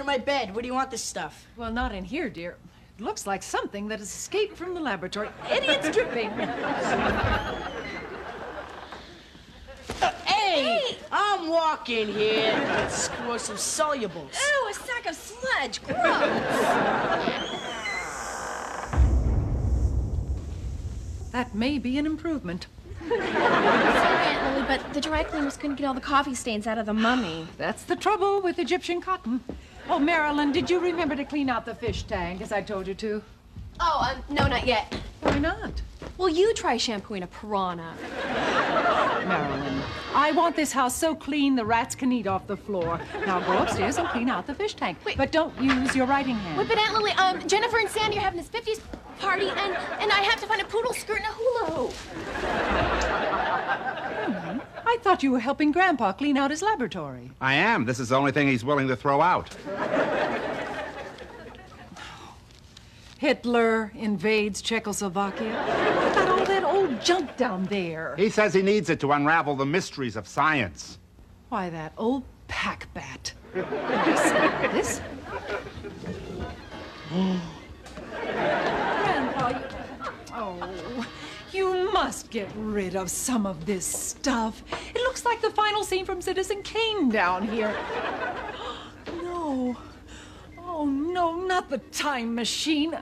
my bed. Where do you want this stuff? Well, not in here, dear. It looks like something that has escaped from the laboratory. Idiot's dripping. Hey! I'm walking here. Let's screw some solubles. Ew, a sack of sludge. Gross. That may be an improvement. Sorry, Aunt Lily, but the dry cleaners couldn't get all the coffee stains out of the mummy. That's the trouble with Egyptian cotton. Oh, Marilyn, did you remember to clean out the fish tank, as I told you to? Oh, no, not yet. Why not? Well, you try shampooing a piranha. Marilyn, I want this house so clean the rats can eat off the floor. Now go upstairs and clean out the fish tank. Wait. But don't use your writing hand. Wait, but Aunt Lily, Jennifer and Sandy are having this 50s party, and I have to find a poodle skirt and a hula hoop. I thought you were helping Grandpa clean out his laboratory. I am. This is the only thing he's willing to throw out. Hitler invades Czechoslovakia. Look at all that old junk down there. He says he needs it to unravel the mysteries of science. Why, that old pack-bat. This? Grandpa, you must get rid of some of this stuff. It looks like the final scene from Citizen Kane down here. No. Oh, no, not the time machine.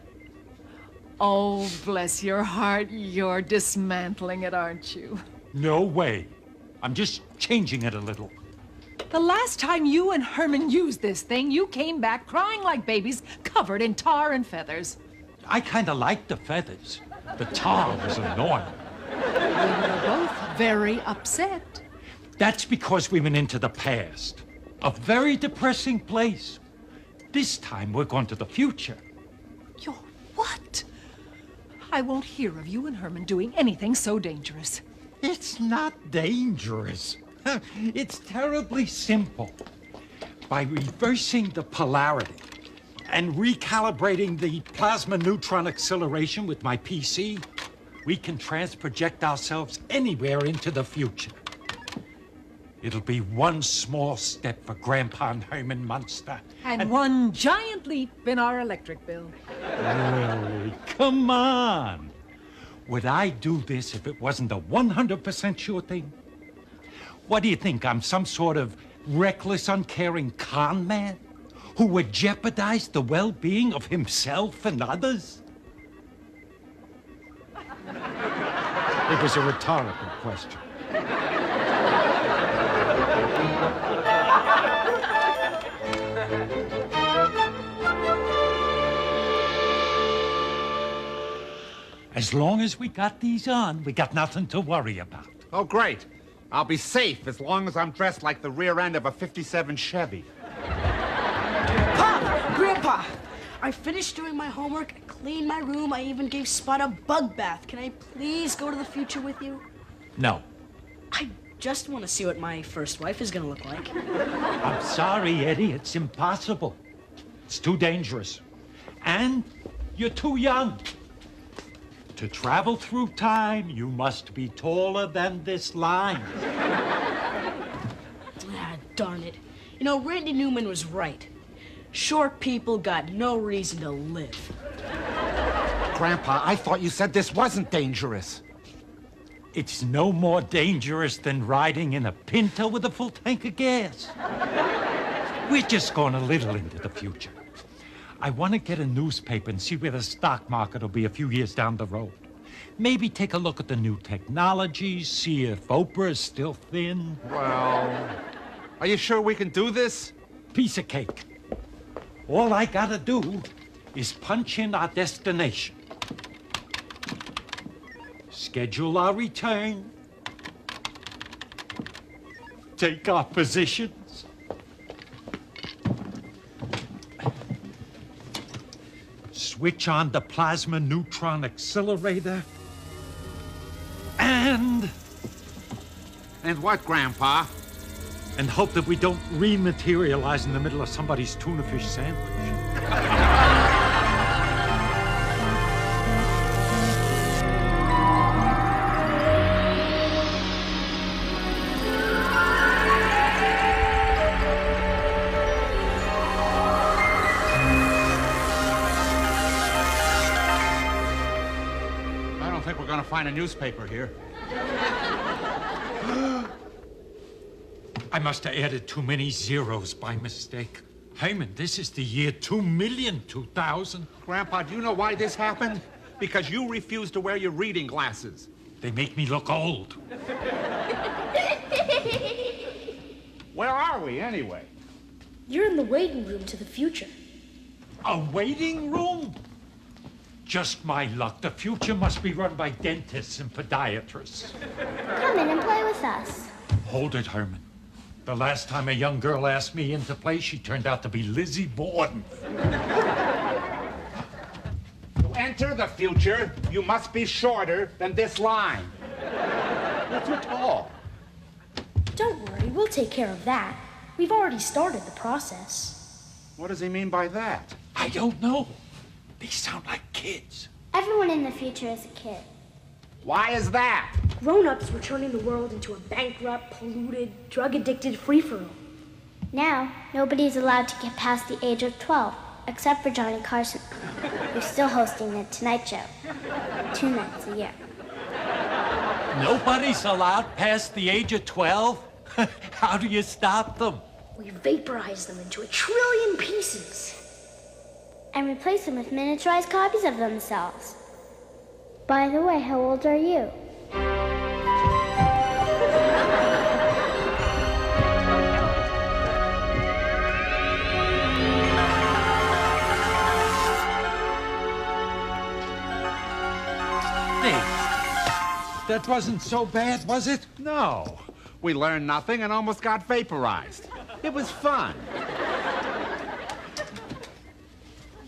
Oh, bless your heart, you're dismantling it, aren't you? No way. I'm just changing it a little. The last time you and Herman used this thing, you came back crying like babies, covered in tar and feathers. I kind of liked the feathers. The tar was annoying. We were both very upset. That's because we went into the past. A very depressing place. This time we're going to the future. You're what? I won't hear of you and Herman doing anything so dangerous. It's not dangerous. It's terribly simple. By reversing the polarity and recalibrating the plasma neutron acceleration with my PC, we can transproject ourselves anywhere into the future. It'll be one small step for Grandpa and Herman Munster. And one giant leap in our electric bill. Really? Come on. Would I do this if it wasn't a 100% sure thing? What do you think? I'm some sort of reckless, uncaring con man who would jeopardize the well-being of himself and others? It was a rhetorical question. As long as we got these on, we got nothing to worry about. Oh, great. I'll be safe as long as I'm dressed like the rear end of a '57 Chevy. Pop! Grandpa! I finished doing my homework, I cleaned my room, I even gave Spot a bug bath. Can I please go to the future with you? No. I just want to see what my first wife is gonna look like. I'm sorry, Eddie. It's impossible. It's too dangerous. And you're too young. To travel through time, you must be taller than this line. Ah, darn it. You know, Randy Newman was right. Short people got no reason to live. Grandpa, I thought you said this wasn't dangerous. It's no more dangerous than riding in a Pinto with a full tank of gas. We're just going a little into the future. I want to get a newspaper and see where the stock market will be a few years down the road. Maybe take a look at the new technologies, see if Oprah is still thin. Well, are you sure we can do this? Piece of cake. All I gotta do is punch in our destination. Schedule our return. Take our positions. Switch on the plasma neutron accelerator. And what, Grandpa? and hope that we don't rematerialize in the middle of somebody's tuna fish sandwich. think we're gonna find a newspaper here. I must have added too many zeros by mistake. Herman, this is the year 2,000,000. Grandpa, do you know why this happened? Because you refused to wear your reading glasses. They make me look old. Where are we, anyway? You're in the waiting room to the future. A waiting room? Just my luck. The future must be run by dentists and podiatrists. Come in and play with us. Hold it, Herman. The last time a young girl asked me into play, she turned out to be Lizzie Borden. To enter the future, you must be shorter than this line. You're too tall. Don't worry, we'll take care of that. We've already started the process. What does he mean by that? I don't know. They sound like kids. Everyone in the future is a kid. Why is that? Grown-ups were turning the world into a bankrupt, polluted, drug-addicted free-for-all. Now, nobody's allowed to get past the age of 12, except for Johnny Carson, who's still hosting The Tonight Show 2 nights a year. Nobody's allowed past the age of 12? How do you stop them? We vaporize them into 1,000,000,000,000 pieces. And replace them with miniaturized copies of themselves. By the way, how old are you? Hey, that wasn't so bad, was it? No. We learned nothing and almost got vaporized. It was fun.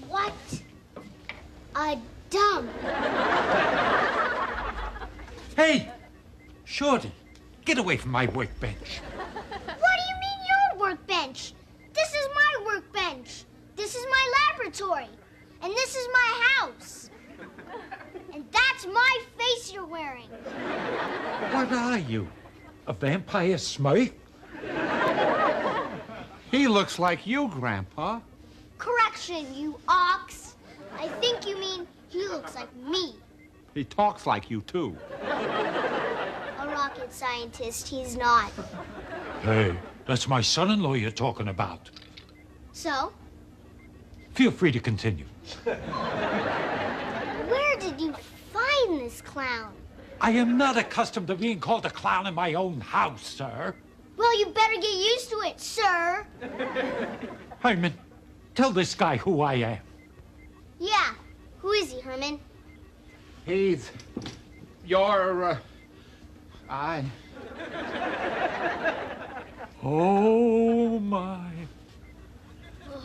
What a dump. Hey, Shorty, get away from my workbench. What do you mean your workbench? This is my workbench. This is my laboratory. And this is my house. And that's my face you're wearing. What are you? A vampire smurf? He looks like you, Grandpa. Correction, you ox. I think you mean he looks like me. He talks like you, too. A rocket scientist, he's not. Hey, that's my son-in-law you're talking about. So, Feel free to continue. where did you find this clown? I am not accustomed to being called a clown in my own house, sir. Well, you better get used to it, sir. Herman, tell this guy who I am. Yeah, who is he, Herman? He's your, Oh, my.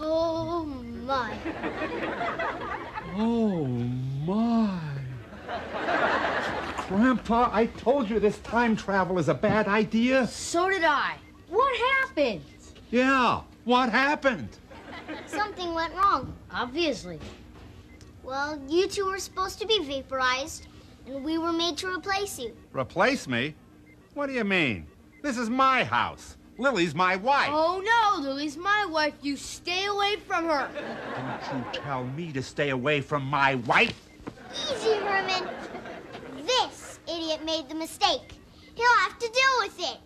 Oh, my. Oh, my. Grandpa, I told you this time travel is a bad idea. So did I. What happened? Yeah, what happened? Something went wrong. Obviously. Well, you two were supposed to be vaporized, and we were made to replace you. Replace me? What do you mean? This is my house. Lily's my wife. Oh no, Lily's my wife. You stay away from her. Don't you tell me to stay away from my wife. Easy, Herman. This idiot made the mistake. He'll have to deal with it.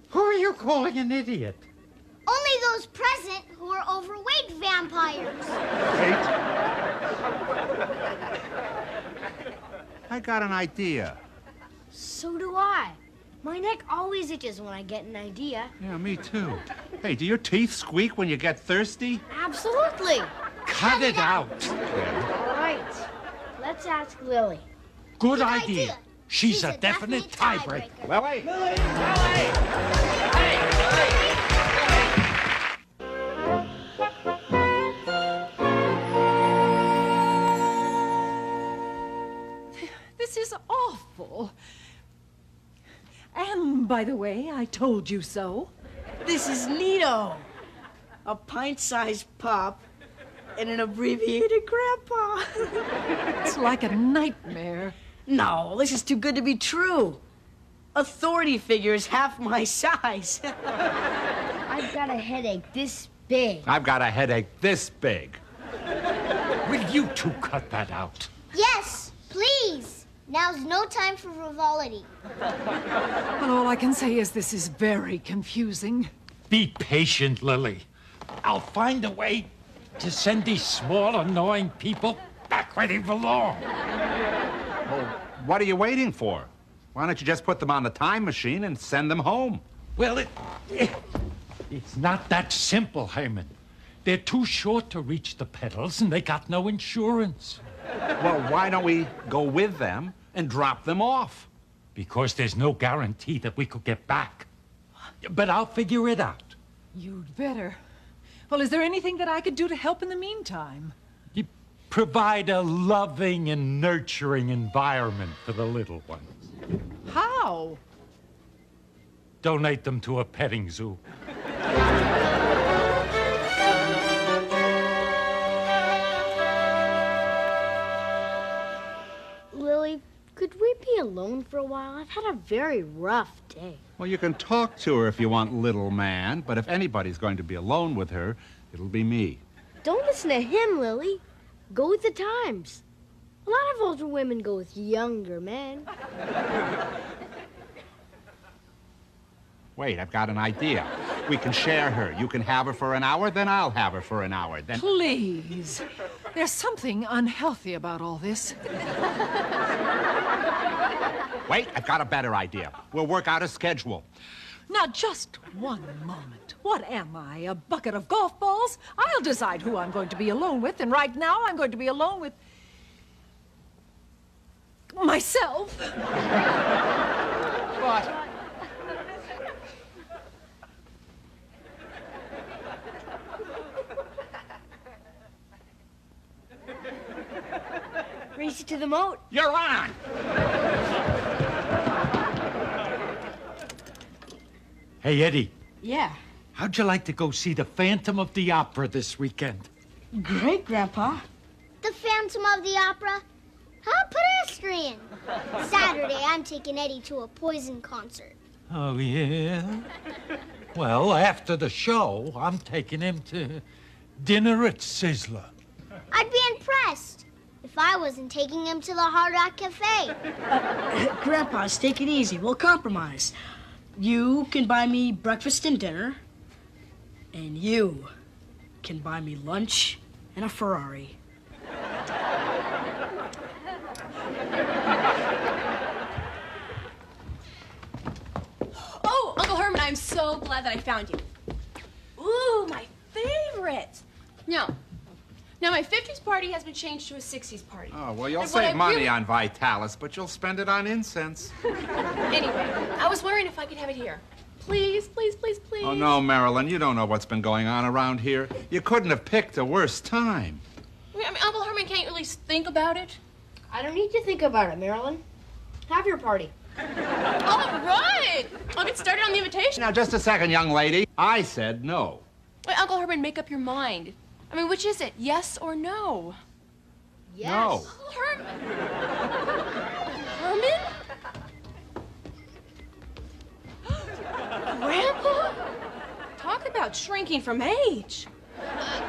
Who are you calling an idiot? Only those present who are overweight vampires. Wait. I got an idea. So do I. My neck always itches when I get an idea. Yeah, me too. Hey, do your teeth squeak when you get thirsty? Absolutely. Cut it out. All right. Let's ask Lily. Good idea. She's a definite tiebreaker. Lily? This is awful. And, by the way, I told you so. This is neato. A pint-sized pop and an abbreviated grandpa. It's like a nightmare. No, this is too good to be true. Authority figure is half my size. I've got a headache this big. I've got a headache this big. Will you two cut that out? Yes, please. Now's no time for frivolity. Well, all I can say is this is very confusing. Be patient, Lily. I'll find a way to send these small, annoying people back where they belong. Well, what are you waiting for? Why don't you just put them on the time machine and send them home? Well, it's not that simple, Herman. They're too short to reach the pedals, and they got no insurance. Well, why don't we go with them and drop them off? Because there's no guarantee that we could get back. But I'll figure it out. You'd better. Well, is there anything that I could do to help in the meantime? You provide a loving and nurturing environment for the little ones. How? Donate them to a petting zoo. Lily, could we be alone for a while? I've had a very rough day. Well, you can talk to her if you want, little man, but if anybody's going to be alone with her, it'll be me. Don't listen to him, Lily. Go with the times. A lot of older women go with younger men. Wait, I've got an idea. We can share her. You can have her for an hour, then I'll have her for an hour. Then. Please. There's something unhealthy about all this. Wait, I've got a better idea. We'll work out a schedule. Now, just one moment. What am I, a bucket of golf balls? I'll decide who I'm going to be alone with, and right now I'm going to be alone with myself. But Race it to the moat. you're on! Hey, Eddie, Yeah. how'd you like to go see the Phantom of the Opera this weekend? Great, Grandpa. The Phantom of the Opera? How pedestrian. Saturday, I'm taking Eddie to a Poison concert. Oh, yeah? Well, after the show, I'm taking him to dinner at Sizzler. I'd be impressed if I wasn't taking him to the Hard Rock Cafe. Grandpa, take it easy. We'll compromise. You can buy me breakfast and dinner, and you can buy me lunch and a Ferrari. Oh, Uncle Herman, I'm so glad that I found you. Ooh, my favorite. Now my 50s party has been changed to a 60s party. Oh, well, you'll And what save I money really- on Vitalis, but you'll spend it on incense. Anyway, I was wondering if I could have it here. Please, please, please, please. Oh, no, Marilyn, you don't know what's been going on around here. You couldn't have picked a worse time. I mean, Uncle Herman can't really think about it. I don't need to think about it, Marilyn. Have your party. All right. I'll get started on the invitation. Now, just a second, young lady. I said no. Wait, Uncle Herman, make up your mind. I mean, which is it? Yes or no? Yes. No. Uncle Herman? Herman? Grandpa? Talk about shrinking from age.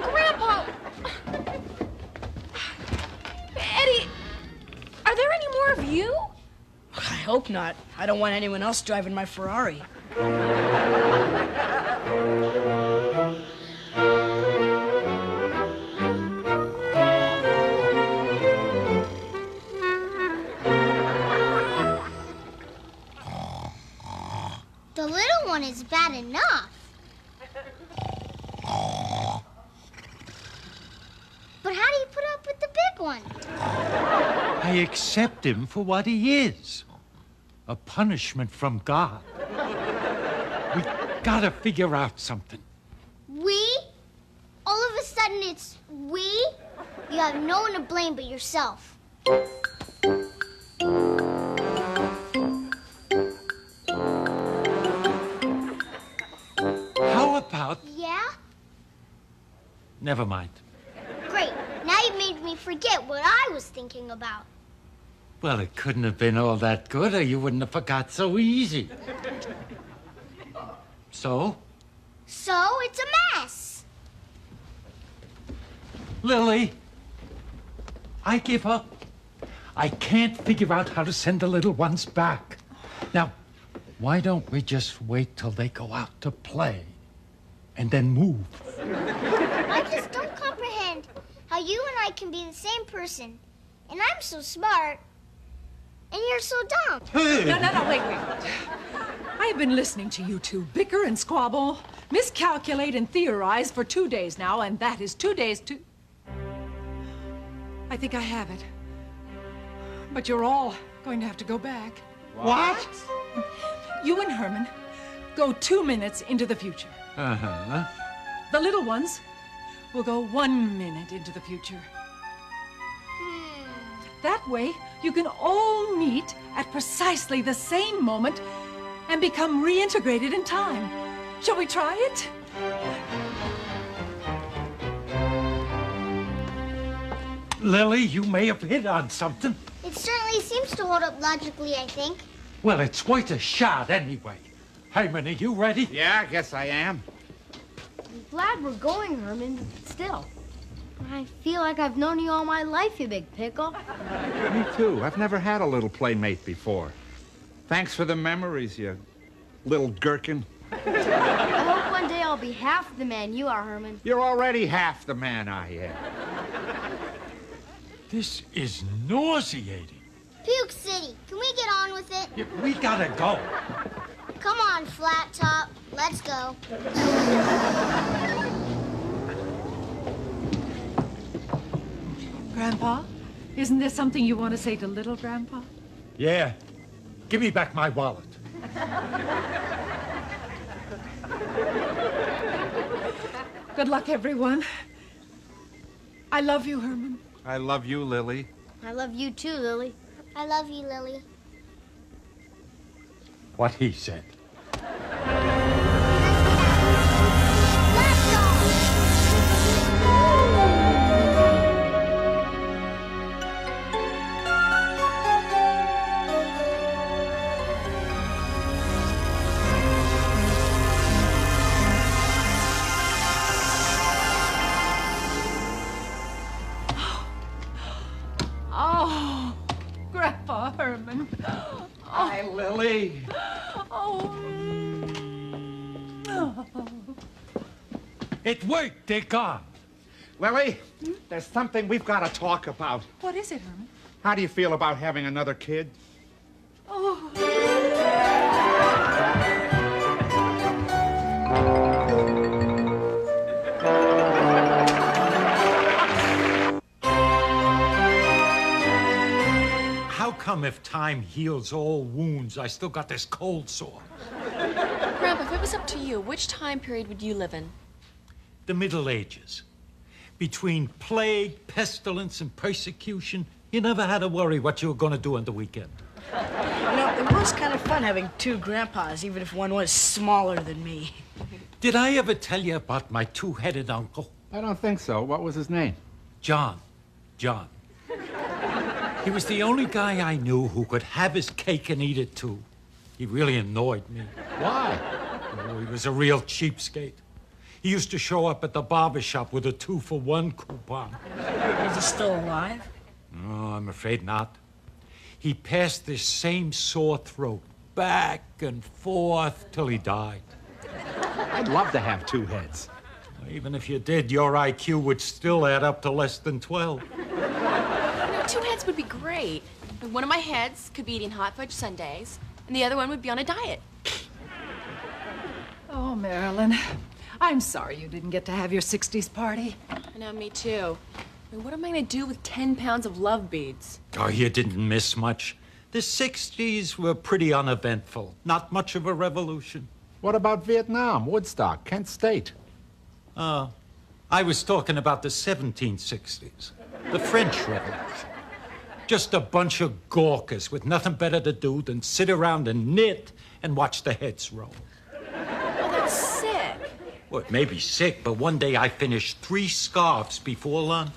Grandpa. Eddie, are there any more of you? I hope not. I don't want anyone else driving my Ferrari. The little one is bad enough. But how do you put up with the big one? I accept him for what he is. A punishment from God. We gotta figure out something. We? All of a sudden it's we? You have no one to blame but yourself. How about... Yeah? Never mind. Great. Now you made me forget what I was thinking about. Well, it couldn't have been all that good, or you wouldn't have forgot so easy. So, So it's a mess. Lily, I give up. I can't figure out how to send the little ones back. Now, why don't we just wait till they go out to play and then move? I just don't comprehend how you and I can be the same person. And I'm so smart, and you're so dumb. Hey! No, wait. I have been listening to you two bicker and squabble, miscalculate and theorize for 2 days now, and that is 2 days to... I think I have it. But you're all going to have to go back. What? You and Herman go 2 minutes into the future. Uh-huh. The little ones will go 1 minute into the future. That way, you can all meet at precisely the same moment and become reintegrated in time. Shall we try it? Lily, you may have hit on something. It certainly seems to hold up logically, I think. Well, it's worth a shot anyway. Herman, are you ready? Yeah, I guess I am. I'm glad we're going, Herman. Still, I feel like I've known you all my life, you big pickle. Me too. I've never had a little playmate before. Thanks for the memories, you little gherkin. I hope one day I'll be half the man you are, Herman. You're already half the man I am. This is nauseating. Puke City, can we get on with it? Yeah, we gotta go. Come on, Flat Top, let's go. Grandpa, isn't there something you want to say to little Grandpa? Yeah. Give me back my wallet. Good luck, everyone. I love you, Herman. I love you, Lily. I love you too, Lily. I love you, Lily. What he said. Let's go! Oh, Grandpa Herman. Hi, Lily. Oh. It worked. They're gone. Lily, there's something we've got to talk about. What is it, Herman? How do you feel about having another kid? Oh. How come if time heals all wounds, I still got this cold sore? Grandpa, if it was up to you, which time period would you live in? The Middle Ages. Between plague, pestilence, and persecution, you never had to worry what you were going to do on the weekend. You know, it was kind of fun having two grandpas, even if one was smaller than me. Did I ever tell you about my two-headed uncle? I don't think so. What was his name? John. He was the only guy I knew who could have his cake and eat it too. He really annoyed me. Why? Oh, he was a real cheapskate. He used to show up at the barber shop with a 2-for-1 coupon. Is he still alive? No, I'm afraid not. He passed this same sore throat back and forth till he died. I'd love to have two heads. Even if you did, your IQ would still add up to less than 12. Two heads would be great. One of my heads could be eating hot fudge sundaes, and the other one would be on a diet. Oh, Marilyn. I'm sorry you didn't get to have your 60s party. I know, me too. I mean, what am I gonna do with 10 pounds of love beads? Oh, you didn't miss much. The 60s were pretty uneventful. Not much of a revolution. What about Vietnam, Woodstock, Kent State? I was talking about the 1760s. The French Revolution. Just a bunch of gawkers with nothing better to do than sit around and knit and watch the heads roll. Oh, that's sick. Well, it may be sick, but one day I finished 3 scarves before lunch.